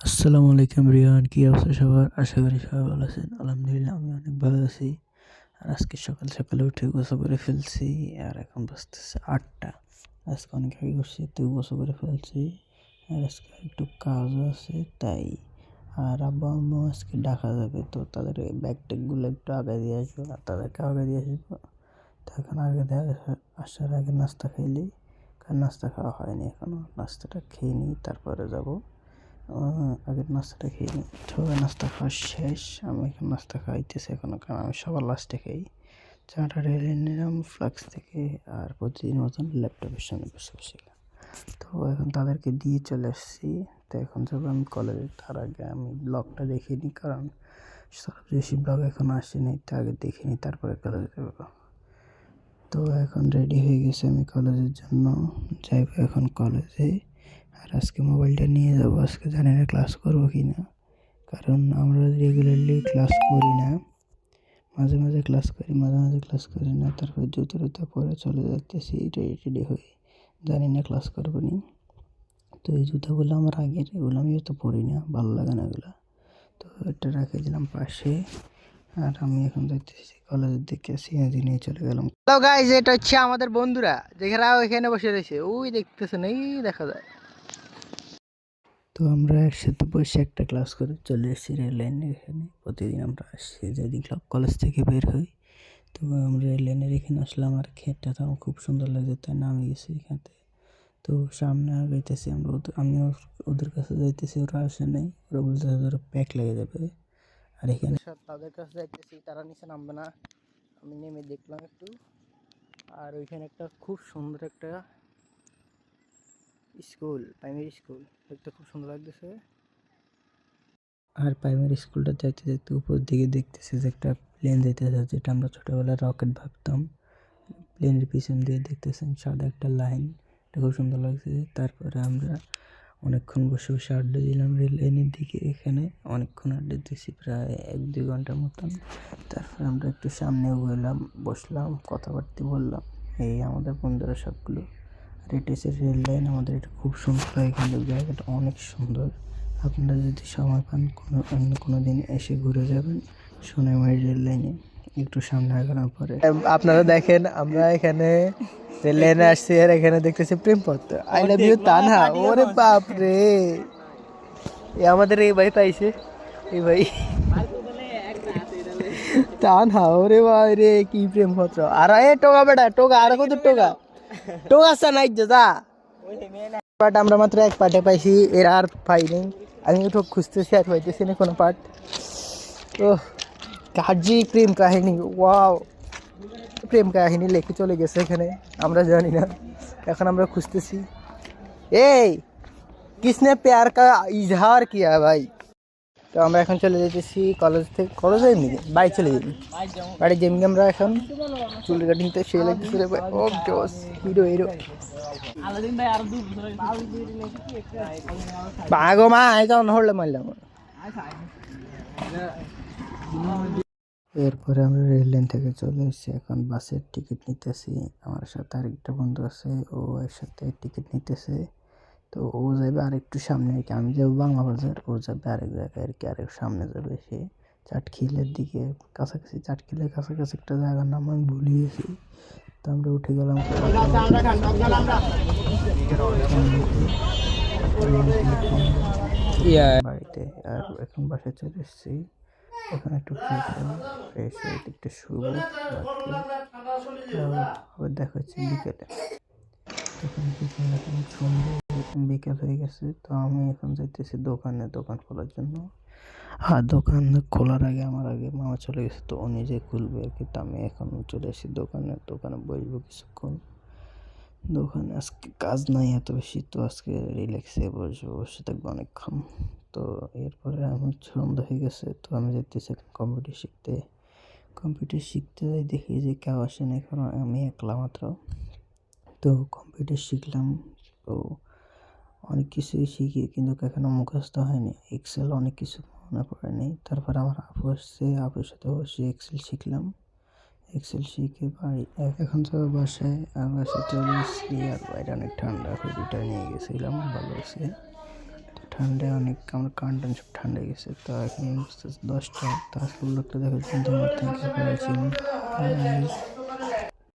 আসসালামু আলাইকুম রিয়ান, কি অবস্থা সবার? আশা করি সবাই ভালো আছেন। আলহামদুলিল্লাহ আমি অনেক ভালো আছি। আর আজকে সকাল সকালে উঠে গোসল করে ফেলছি। আর এখন বাজতেছে 8টা। আজকে অনেক আগে করছি, তো গোসল করে ফেলছি। আর আজকে একটু কাজও আছে তাই। আর আব্বা আম্মু আজকে ডাকা যাবে, তো তাদের ব্যাগ ট্যাগগুলো একটু আগে দিয়ে আসবো আর তাদেরকে আগে দিয়ে আসবো। তো এখন আগে দিয়ে আসার আগে নাস্তা খাইলেই, কারণ নাস্তা খাওয়া হয়নি এখনো, নাস্তাটা খেয়ে নিই তারপরে যাবো। আগের নাস্তাটা খেয়ে নিই। সবাই নাস্তা খাওয়া শেষ, আমি এখন নাস্তা খাইতেছি এখনো, কারণ আমি সবার লাস্টে খাই। চাটা ঢেলে নিলাম ফ্লাক্স থেকে, আর প্রতিদিন মতন ল্যাপটপের সামনে বসে বসে খাই। তো এখন তাদেরকে দিয়ে চলে আসছি। তো এখন যাবো আমি কলেজে, তার আগে আমি ব্লগটা দেখে নিই, কারণ সব বেশি ব্লগ এখন আসেনি, তো আগে দেখে নিই তারপরে কলেজে যাবো। তো এখন রেডি হয়ে গেছে, আমি কলেজের জন্য যাইবো এখন কলেজে। আর আজকে মোবাইলটা নিয়ে যাবো, আজকে জানি না ক্লাস করবো কি না, কারণ আমরা রেগুলারলি ক্লাস করি না। মাঝে মাঝে ক্লাস করি, মাঝে মাঝে ক্লাস করি না। তারপর জুতো টুতো পরে চলে যাচ্তেছি রেডি টেডি হয়ে, জানি না ক্লাস করবো নি। তো এই জুতোগুলো আমার আগের, এগুলো আমি তো পরি না, ভালো লাগে না এগুলো। তো এটা রেখে দিলাম পাশে। আর আমি এখন যাইতেছি কলেজের দিকে, সিএনজি নিয়ে চলে গেলাম। হ্যালো গাইজ, এটা হচ্ছে আমাদের বন্ধুরা, যেখানে এখানে বসে রয়েছে, ওই দেখতেছেন, এই দেখা যায়। তো আমরা একসাথে বসে একটা ক্লাস করে চলে এসেছি রেল লাইনের এখানে। প্রতিদিন আমরা আসছি, যেদিন কলেজ থেকে বের হই, তো আমরা রেল লাইনের এখানে আসলাম। আর ক্ষেতটা তো আমার খুব সুন্দর লাগছে, তাই নামে গেছি এখান থেকে। তো সামনে আগাইতেছি আমরা, আমি ওদের কাছে যাইতেছি, ওরা আসে নাই। ওরা বলতেছে ওরা প্যাক লেগে যাবে। আর এখানে তাদের কাছে যাইতেছি, তারা নিচে নামবে না, আমি নেমে দেখলাম একটু। আর ওইখানে একটা খুব সুন্দর একটা স্কুল, প্রাইমারি স্কুল, দেখতে খুব সুন্দর লাগতেছে। আর প্রাইমারি স্কুলটা যাইতে যাইতে উপর দিকে দেখতেছি যে একটা প্লেন যাইতেছে, যেটা আমরা ছোটোবেলায় রকেট ভাবতাম। প্লেনের পিছন দিয়ে দেখতেছেন সাদা একটা লাইন, এটা খুব সুন্দর লাগছে। তারপরে আমরা অনেকক্ষণ বসে বসে আড্ডা দিলাম রেল লাইনের দিকে। এখানে অনেকক্ষণ আড্ডা দিয়েছি, প্রায় 1-2 ঘন্টার মতন। তারপরে আমরা একটু সামনে গেলাম, বসলাম, কথাবার্তা বললাম, এই আমাদের বন্ধুরা সবগুলো। আর এটা হচ্ছে রেল লাইন আমাদের, এটা খুব সুন্দর, এখানে জায়গাটা অনেক সুন্দর। আপনারা যদি সময় পান অন্য কোনো দিন এসে ঘুরে যাবেন সোনাইমারি রেল লাইনে। একটু সামনে আগানোর পরে আপনারা দেখেন, আমরা এখানে রেল লাইনে আসছি, আর এখানে দেখতেছি প্রেমপত্র, আই লাভ ইউ তানহা। ওরে বাপ রে, আমাদের এই ভাই পাইছে, এই ভাই তানহা। ওরে ভাই রে, কি প্রেমপত্র! আর এ টোকা বেটা, টোকা আর কত টোকা, টোকা আসা নাই যা। পার্ট আমরা মাত্র এক পার্টে পাইছি, এর আর পাইনি। আমি তো খুঁজতেছি, আর পাইতেছি না কোনো পার্ট। ও, কার্জি প্রেম কাহিনী, ওয়াও! প্রেম কাহিনী লিখে চলে গেছে এখানে, আমরা জানি না। এখন আমরা খুঁজতেছি। এই, কিসনে প্যার কা ইজহার কিয়া ভাই? তো আমরা এখন চলে যেতেছি কলেজ থেকে, কলেজে এমনি বাড়ি চলে যাবি, বাড়ি যেমনি। আমরা এখন চুল কাটিংতে সে লাগতেছে রে ভাই, ও জোস, হিরো হিরো। ভাগো মা, এই তো নহলে মারলাম। এরপরে আমরা রেল লাইন থেকে চলে এসেছি, এখন বাসের টিকিট নিতেছি। আমার সাথে আরেকটা বন্ধু আছে, ও একসাথে টিকিট নিতেছে। তো ও যাবে আর একটু সামনে আর কি, আমি যাবো বাংলা বাজার, ও যাবে আরেক জায়গায় আর কি, আরেক সামনে যাবে সে, চাটখিলের দিকে কাছাকাছি। চাটখিলের কাছাকাছি একটা জায়গার নাম আমি ভুলে গেছি। তো আমরা উঠে গেলাম বাড়িতে। আর এখন বাসায় চলে এসেছি, এখন একটু ফ্রেশ হবো, ফ্রেশ হয়ে একটু শুবো আবার দেখা হচ্ছে বিকেলে। তখন বিকেল, এখন সন্ধ্যে, বিকেল হয়ে গেছে। তো আমি এখন যাইতেছি দোকানে, দোকান খোলার জন্য। আর দোকান খোলার আগে আমার আগে মামা চলে গেছে, তো ও নিজে খুলবে আর কি। তো আমি এখন চলে এসেছি দোকানে, দোকানে বসবো কিছুক্ষণ। দোকানে আজকে কাজ নাই এত বেশি, তো আজকে রিল্যাক্সে বসবো, বসে থাকবো অনেকক্ষণ। তো এরপরে আমার সন্ধ্যা হয়ে গেছে, তো আমি যেতেছি কম্পিউটার শিখতে। কম্পিউটার শিখতে যাই, দেখি যে কেউ আসে না, এখন আমি একলা মাত্র। তো কম্পিউটার শিখলাম, তো অনেক কিছুই শিখি, কিন্তু এখনো মুখস্থ হয়নি। এক্সেল অনেক কিছু মনে পড়েনি। তারপর আমার আপু আসছে, আপুর সাথে বসে এক্সেল শিখলাম। এক্সেল শিখে বাড়ি এখন যাবো বাসায়, আর বাসায় চলে এসেছি। আর বাইরে অনেক ঠান্ডা, হুডিটা নিয়ে গেছিলাম, ভালো আছে। ঠান্ডায় অনেক আমার কান টান সব ঠান্ডা হয়ে গেছে। তো এখন বুঝতেছি 10টা, তো আসলে লোকটা দেখো কিন্তু আমার থেকে